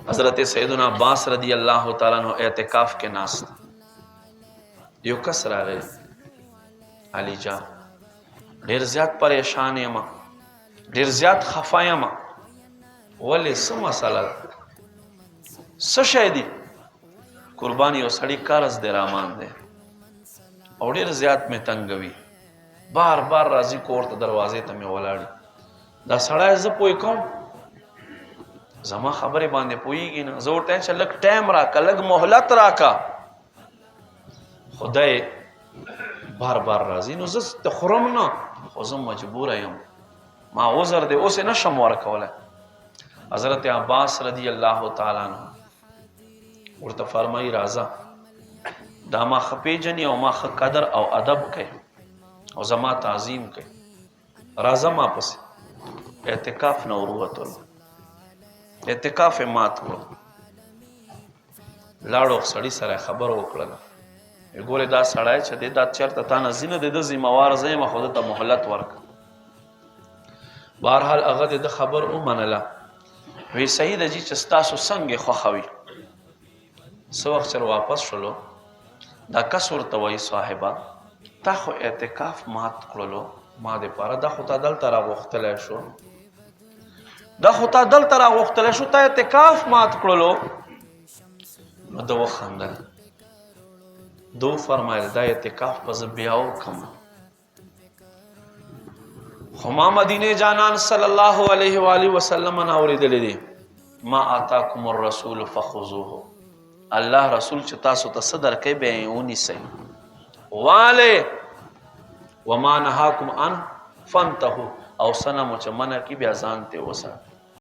حضرت سیدنا عباس رضی اللہ تعالیٰ عنہ اعتکاف کے ناست یو کس راغی علی جان ډیر زیات پریشان یم ډیر زیات خفا یم ولې څه مسله څه شی دی قربان یو سړی قرض دی رامان دی او ډیر زیات مې تنګوي بار بار راځي کور ته دروازې ته مې ولاړي دا سړی زه پوه کوم زما خبرې باندې پوهېږي نه زه ورته چې لږ ټایم راکړه لږ مهلت راکړه خدای بار بار راځي نو زه ته خورم نه خو زه مجبوره یم ما عذر دی اوس یې نشم ورکولی حضرت عباس رضی الله تعالی عنہ ورته فرمایي راځه دا ما ښه پیژني او ما ښه قدر او ادب کوي او زما تعظیم کوي راځه ما پسې اعتکاف نه وروتلو اعتکاف یې مات کړو لاړو سړي سره خبر وکړله ګورې دا سړی چې دی دا چېرته تا نه ځي نه دی د ذمهوار زه یم خو ده ته مهلت ورکړه بهرحال هغه د ده خبر ومنله وی صحیح ده جي چې ستاسو څنګه خوښوي څه وخت چې واپس شولو دا کس ورته وایي صاحبه تا خو اعتکاف مات کړلو ما دپاره دا خو تا دلته راغوښتلی شو دا خو تا دلته راغوښتلی شو تا اعتکاف مات کړلو نو ده وخندل دو فرمایل دا اعتکاف به زه بیا وکړم خو ما مدینې جانان صلی الله علیه و آله وسلم نه اورېدلی دی ما آتاکم الرسول فخذوه الله رسول چې تاسو ته څه درکوي بیا یې ونیسئ والی وما نهاکم عنه فانتهوا او څه نه مو چې منع کړي بیا ځان ترې وساتئ